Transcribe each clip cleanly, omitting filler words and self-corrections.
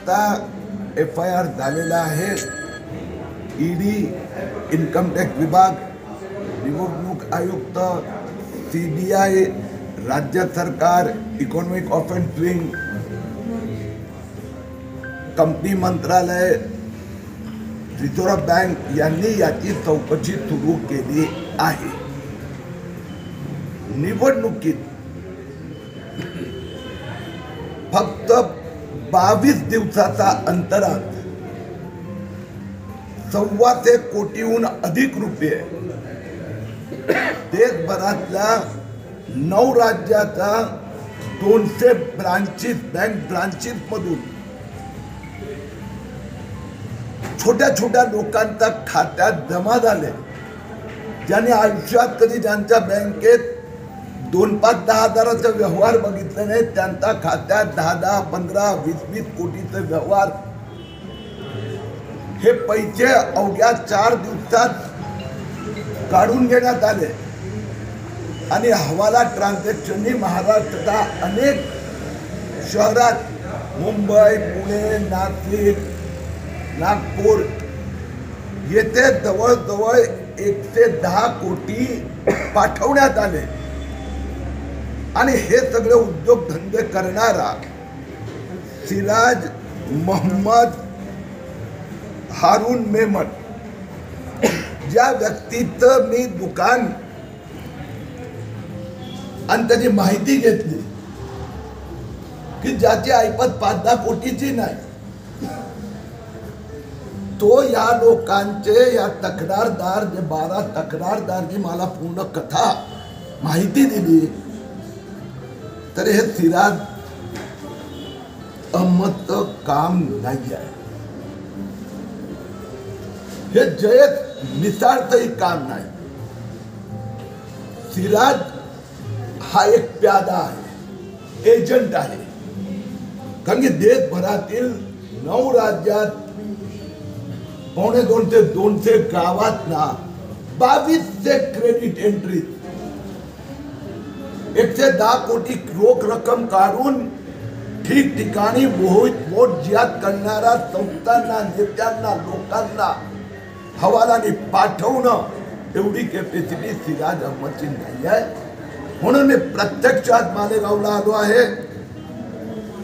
आता FIR झालेला आहे. ED, इन्कम टॅक्स विभाग, निवडणूक आयुक्त, CBI, राज्य सरकार, इकॉनॉमिक ऑफेन्स विंग, कंपनी मंत्रालय, रिझर्व्ह बँक यांनी याची चौकशी सुरू केली आहे. निवडणुकीत फक्त 22 दिवसाचा अंतरात 1.25 कोटीहून अधिक रुपये देशभरातल्या 9 राज्याचा 200 ब्रांचेस, बँक ब्रांचेस मधून छोट्या छोट्या लोकांच्या खात्यात जमा झाले. ज्यांनी आयुष्यात कधी ज्यांच्या बँकेत 2-5-10 हजाराचा व्यवहार बघितले नाही, त्यांच्या खात्यात 10-10, 15, 20-20 कोटीचे व्यवहार. हे पैसे अवघ्या 4 दिवसात काढून घेण्यात आले आणि हवाला ट्रान्झॅक्शननी महाराष्ट्राच्या अनेक शहरात, मुंबई, पुणे, नाशिक, नागपूर येथे जवळजवळ 110 कोटी पाठवण्यात आले. आणि हे सगळे उद्योगधंदे करणारा सिराज मोहम्मद हारून मेमन, ज्या व्यक्तीचं मी दुकान आणि त्याची माहिती घेतली की ज्याची ऐपत 5-10 कोटीची नाही, तो या लोकांचे, या तक्रारदार, जे 12 तक्रारदारची मला पूर्ण कथा माहिती दिली, तर हे सिराज अहमदचं काम नाही आहे. हे जयत निसाळचंही काम नाही. सिराज हा एक प्यादा आहे, एजंट आहे. कारण की देशभरातील 9 राज्यात 250 ते 200 गावात ना 2200 क्रेडिट एंट्री, 110 कोटी रोख रक्कम काढून ठिकठिकाणी वोट जिहाद करणाऱ्या संस्थांना, नेत्यांना, लोकांना हवालाने पाठवणं एवढी कॅपॅसिटी सिराज अहमदची नाही आहे. म्हणून मी प्रत्यक्षात मालेगावला आलो आहे.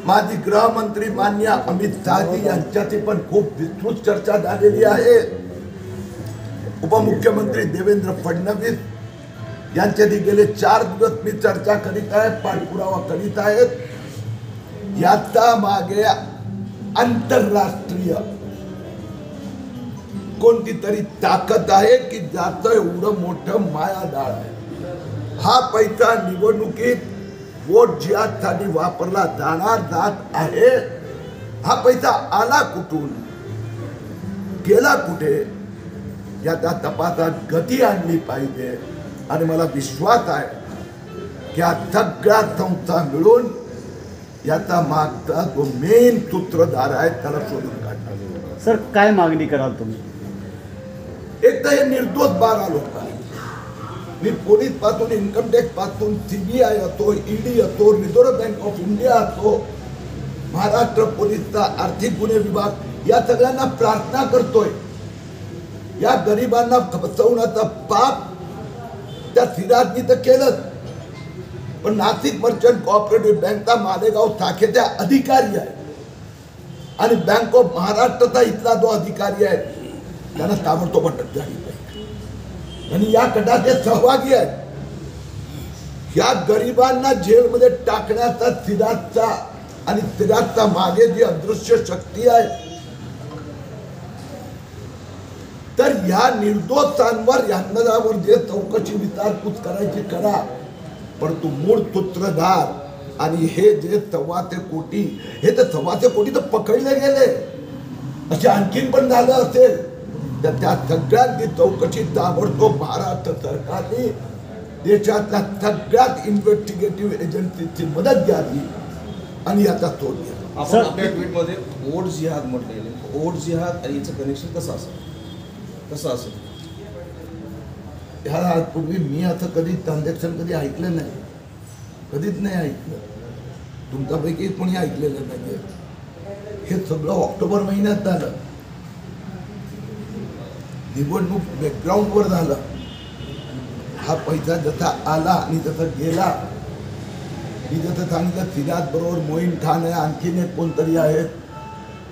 माजी गृहमंत्री मान्य अमित शहाजी यांच्याशी पण खूप विस्तृत चर्चा झालेली आहे. उपमुख्यमंत्री देवेंद्र फडणवीस यांच्याशी गेले 4 दिवस मी चर्चा करीत आहे, पाठपुरावा करीत आहेत. याचा मागे आंतरराष्ट्रीय कोणती तरी ताकद आहे की ज्याचं एवढं मोठं मायाजाळ आहे. हा पैसा निवडणुकीत वोट जिहादसाठी वापरला जात आहे. हा पैसा आला कुठून, गेला कुठे, याचा तपासात गती आणली पाहिजे. आणि मला विश्वास आहे की या सगळ्या संस्था मिळून याचा मागचा जो मेन सूत्रधार आहे त्याला शोधून काढणार. सर, काय मागणी कराल तुम्ही? एक तर हे निर्दोष 12 लोक आहेत. मी पोलीस पासून, इन्कम टॅक्स पासून, CBI असो, ED असो, रिझर्व्ह बँक ऑफ इंडिया असो, महाराष्ट्र पोलीसचा आर्थिक गुन्हे विभाग, या सगळ्यांना प्रार्थना करतोय. या गरिबांना फसवण्याचा पाप त्या सिराजनी तर केलंच, पण नाशिक मर्चंट कोऑपरेटिव्ह बँकचा मालेगाव शाखेचा अधिकारी आहे आणि बँक ऑफ महाराष्ट्राचा इथला जो अधिकारी आहे त्यांना ताबडतोब अटक झाली पाहिजे. आणि या कटाचे सहभागी आहेत. या गरिबांना जेलमध्ये टाकण्याचा सिराजचा आणि सिराजचा मागे जी अदृश्य शक्ती आहे, तर ह्या निर्दोषांवर, यांच्यावर जे चौकशी विचारपूस करायची करा, परंतु मूळ सूत्रधार आणि हे जे 2.25 कोटी, हे तर 2.25 कोटी तर पकडले गेले. असे आणखीन पण झालं असेल तर त्या सगळ्यांची चौकशी ताबडतोब महाराष्ट्र सरकारने देशातल्या सगळ्यात इन्व्हेस्टिगेटिव्ह एजन्सीची मदत घ्यावी आणि याचा शोध घ्यावा. आपण आपल्या ट्विटमध्ये वोट जिहाद म्हटलेले, वोट जिहाद आणि याचं कनेक्शन कसं असेल? ह्या पूर्वी मी असं कधी ट्रान्झॅक्शन कधी ऐकलं नाही, कधीच नाही ऐकलं. तुमच्यापैकी कोणी ऐकलेलं नाही. हे सगळं ऑक्टोबर महिन्यात झालं. निवडणूक बॅकग्राऊंडवर झालं. हा पैसा जसा आला आणि जसा गेला. मी जसं सांगितलं सिराज बरोबर मोईन खान आहे, आणखीन एक कोणतरी आहेत,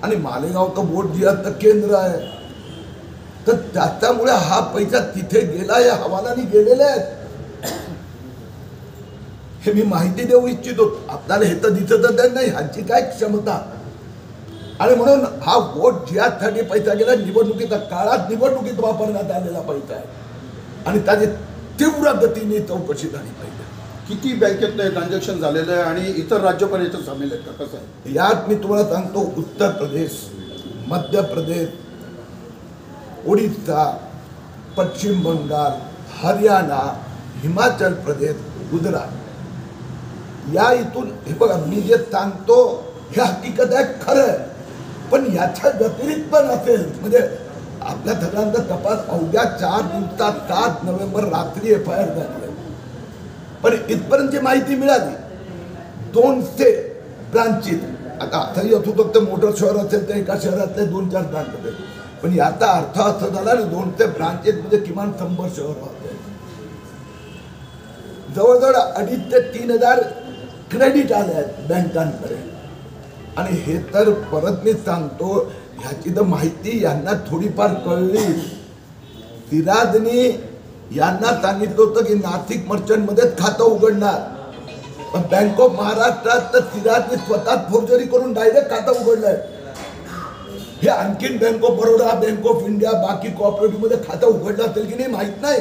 आणि मालेगाव का वोट जिहादचं केंद्र आहे. तर त्याच्यामुळे हा पैसा तिथे गेला, या हवालाने गेलेले आहेत. हे मी माहिती देऊ इच्छितो. आपल्याला हे तर दिसतच नाही ह्यांची काय क्षमता. आणि म्हणून हा वोट जिहादसाठी पैसा गेला. निवडणुकीच्या काळात निवडणुकीत वापरण्यात आलेला पैसा आहे आणि त्याची तीव्र गतीने चौकशी झाली पाहिजे. किती बँकेतलं ट्रान्झॅक्शन झालेलं आहे आणि इतर राज्य पण याच्यात सामील आहेत का, कसं आहे? यात मी तुम्हाला सांगतो, उत्तर प्रदेश, मध्य प्रदेश, ओडिशा, पश्चिम बंगाल, हरियाणा, हिमाचल प्रदेश, गुजरात, या इथून हे बघा मी जे सांगतो हे हकीकत आहे, खरं आहे. पण याच्या व्यतिरिक्त पण असेल. म्हणजे आपल्या सगळ्यांचा तपास अवघ्या 4 दिवसात 7 नोव्हेंबर रात्री FIR झाली. पण इथपर्यंतची माहिती मिळाली 200 ब्रांचेस. आता असंही असू फक्त मोठं शहर असेल तर एका शहरातले 2-4 ब्रांच असेल. पण याचा अर्थ असा झाला ना 200 ब्रांचेस म्हणजे किमान 100 शहर होते. जवळजवळ 2,500 ते 3,000 क्रेडिट आले आहेत बँकांकडे. आणि हे तर परत मी सांगतो, ह्याची तर माहिती यांना थोडीफार कळली. सिराजनी यांना सांगितलं होतं की नाशिक मर्चंटमध्येच खातं उघडणार. पण बँक ऑफ महाराष्ट्रात तर सिराजने स्वतः फोर्जरी करून डायरेक्ट खातं उघडलंय. हे आणखीन bank of Baroda, bank of India, बाकी कोऑपरेटिव्ह मध्ये खातं उघडलं असेल की नाही माहित नाही.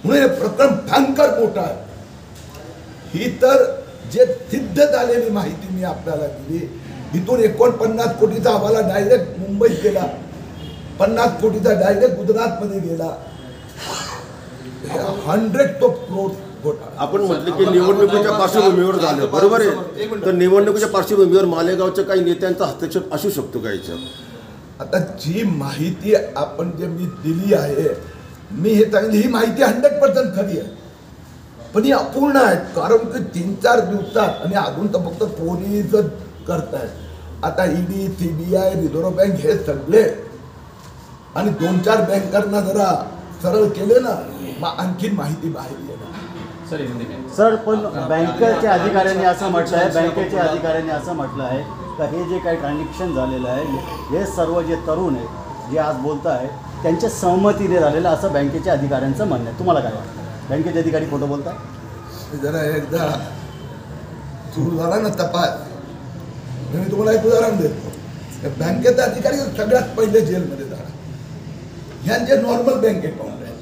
म्हणून हे प्रकरण भयंकर मोठं आहे. ही तर जे सिद्ध झालेली माहिती मी आपल्याला दिली. इथून 49 कोटीचा हवाला डायरेक्ट मुंबईत गेला, 50 कोटीचा डायरेक्ट गुजरातमध्ये गेला. 100 करोड घोटाळा. आपण म्हटलं की निवडणुकीच्या पार्श्वभूमीवर झालं, बरोबर आहे. तर निवडणुकीच्या पार्श्वभूमीवर मालेगावच्या काही नेत्यांचा हस्तक्षेप असू शकतो का याच्यात? आता जी माहिती आपण जे मी दिली आहे, मी हे सांगितलं ही माहिती 100% खरी आहे. पण ही अपूर्ण आहे. कारण की 3-4 दिवसात आणि अजून तर फक्त पोलीस करतायत. आता ED, CBI, रिझर्व्ह बँक हे सगळे आणि 2-4 बँकांना जरा सरळ केले ना, मग आणखीन माहिती बाहेर येणार. सर, पण बँकेच्या अधिकाऱ्यांनी असं म्हटलं आहे, बँकेच्या अधिकाऱ्यांनी असं म्हटलं आहे का हे जे काही ट्रान्झॅक्शन झालेलं आहे हे सर्व जे तरुण आहेत जे आज बोलत आहे त्यांच्या सहमतीने झालेलं असं बँकेच्या अधिकाऱ्यांचं म्हणणं आहे. तुम्हाला काय वाटतं? बँकेचे अधिकारी खोटं बोलताय? जरा एकदा सुरू झाला ना तपास, मी तुम्हाला एक उदाहरण देतो. बँकेचा अधिकारी सगळ्यात पहिले जेलमध्ये झाला. ह्यांचे नॉर्मल बँक अकाउंट आहेत.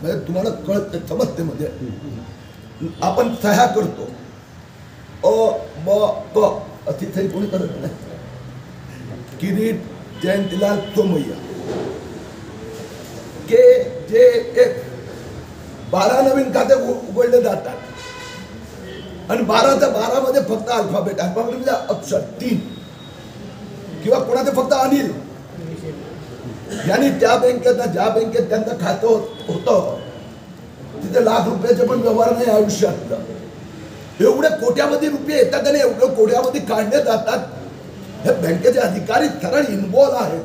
म्हणजे तुम्हाला कळत समजते. म्हणजे आपण सह्या करतो, ब प अशी सही कोणी करत नाही. किरीट जयंतीलाल सोमय्या, KJF 12 नवीन खाते उघडले जातात आणि 12च्या 12 मध्ये फक्त अल्फाबेट म्हणजे अक्षर 3 किंवा कोणाचे फक्त अनिल. यांनी त्या बँकेत ज्या बँकेत त्यांचं खातं होतं तिथे लाख रुपयाचे पण व्यवहार नाही आयुष्यातलं. एवढे कोट्यावधी रुपये येतात आणि एवढे कोट्यावधी काढले जातात. हे बँकेचे अधिकारी सरळ इन्व्हॉल्व आहेत.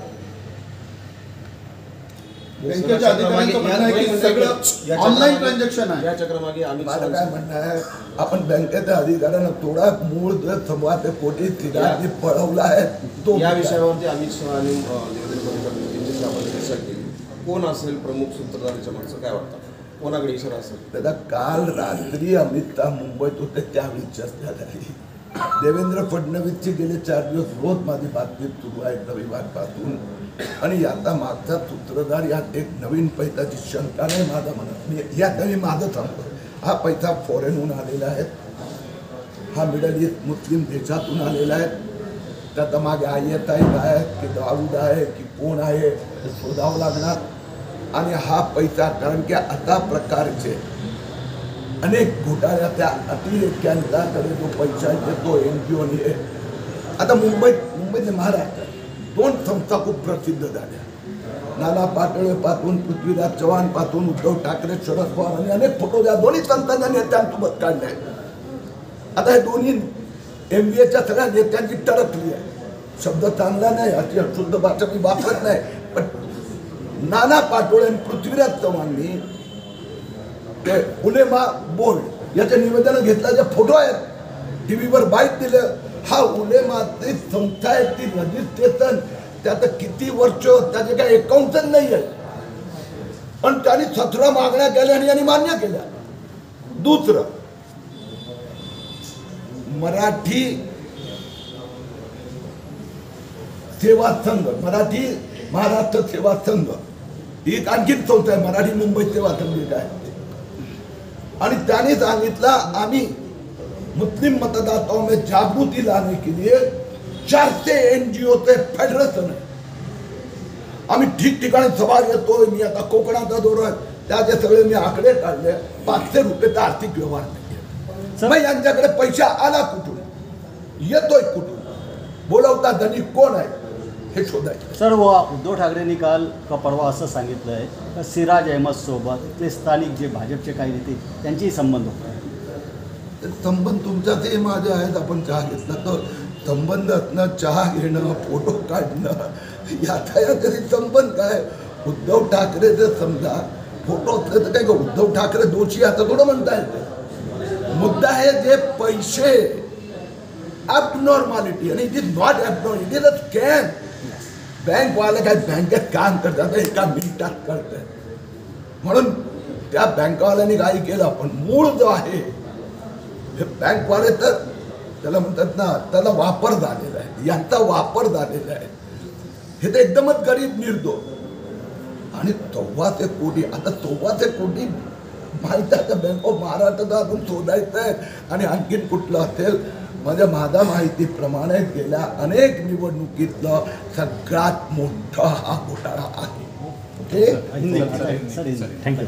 बँकेच्या अधिकाऱ्यांचं म्हणणं आहे की सगळं ऑनलाईन ट्रान्झॅक्शन आहे. या चक्रमागे मला काय म्हणणं आहे, आपण बँकेच्या अधिकाऱ्यांना थोडा मूळ सव्वा ते कोटी सिराजने पळवला आहे. तो या विषयावरती अमित शहा आणि देवेंद्र फडणवीस यांची आपण चर्चा केली. कोण असेल प्रमुख सूत्रधाराच्या मागचं, काय वाटतं? कोणाकडे इशारा असेल? त्याला काल रात्री अमित शहा मुंबईत होते त्यावेळी चर्चा झाली. देवेंद्र फडणवीसची गेले 4 दिवस रोज माझी बातमी सुरू आहे रविवारपासून. आणि याचा मागचा सूत्रधार यात एक नवीन पैशाची शंका नाही माझ्या मनात. मी यात मी माझं सांगतो, हा पैसा फॉरेनहून आलेला आहे. हा मिडल ईस्ट मुस्लिम देशातून आलेला आहे. त्याचा मागे ISI आहे की दाऊद आहे की कोण आहे हे शोधावं लागणार. आणि हा पैसा, कारण की अशा प्रकारचे अनेक घोटाळ्याच्या अतिरेक्यांच्याकडे जो पैसा येतो NGO हे. आता मुंबईतले महाराष्ट्रात 2 संस्था खूप प्रसिद्ध झाल्या. नाना पाटोळेपासून पृथ्वीराज चव्हाणपासून उद्धव ठाकरे, शरद पवार आणि अनेक फोटो या दोन्ही संस्थांना नेत्यांसोबत काढले. आता हे दोन्ही MBAच्या सगळ्या नेत्यांची टरकली आहे. शब्द चांगला नाही, अशी शुद्ध भाषा मी वापरत नाही, पण नाना पाटोळे आणि पृथ्वीराज चव्हाणनी ते उलेमा बोर्ड याचे निवेदन घेतल्याचे फोटो आहेत, टीव्हीवर बाईट दिलं. हा उलेमाची संस्था आहे, ती रजिस्ट्रेशन त्याचं किती वर्ष, त्याचे काही अकाउंटच नाही आहे, पण त्यांनी 17 मागण्या केल्या आणि यांनी मान्य केल्या. दुसरं, मराठी सेवा संघ, मराठी महाराष्ट्र सेवा संघ ही एक आणखी संस्था आहे, मराठी मुंबई सेवा संघ काय, आणि त्याने सांगितलं आम्ही मुस्लिम मतदाताओं में जागृति लाने के लिए 400 NGO चे फेडरेशन आहे. आम्ही ठिकठिकाणी सभा घेतोय. मी आता कोकणाचा दौरा, त्याचे सगळे मी आकडे काढले. 500 रुपयाचा आर्थिक व्यवहार नाही. मग यांच्याकडे पैसा आला कुठून, येतोय कुठून, बोलवता धनी कोण आहे हे शोधायचं. सर, उद्धव ठाकरेंनी काल का परवा असं सांगितलं आहे का सिराज अहमद सोबत ते स्थानिक जे भाजपचे काही नेते त्यांचेही संबंध होते. संबंध तुमच्यातही माझे आहेत. आपण चहा घेतला तर संबंध असणं, चहा घेणं, फोटो काढणं याचा तरी संबंध काय. उद्धव ठाकरे जर समजा फोटो असले तर काय उद्धव ठाकरे दोषी असं थोडं म्हणता येतं. मुद्दा आहे जे पैसे ॲबनॉर्मॅलिटी, आणि it is not abnormal, it is a scam. बँकवाले काय बँकेत काम करतात एका मिनिटात करतात, म्हणून त्या बँकवाल्यांनी काही केलं. पण मूळ जो आहे हे बँकवाले तर त्याला म्हणतात ना, त्याला वापर झालेला आहे, यांचा वापर झालेला आहे. हे तर एकदमच गरीब निर्दोष. आणि 1400 कोटी, आता 1400 कोटी माहीत आहे का बँक ऑफ महाराष्ट्राचा अजून शोधायचं आहे, आणि आणखीन कुठलं असेल. माझ्या माहितीप्रमाणे गेल्या अनेक निवडणुकीतलं सगळ्यात मोठा हा घोटाळा आहे. Okay, thank you.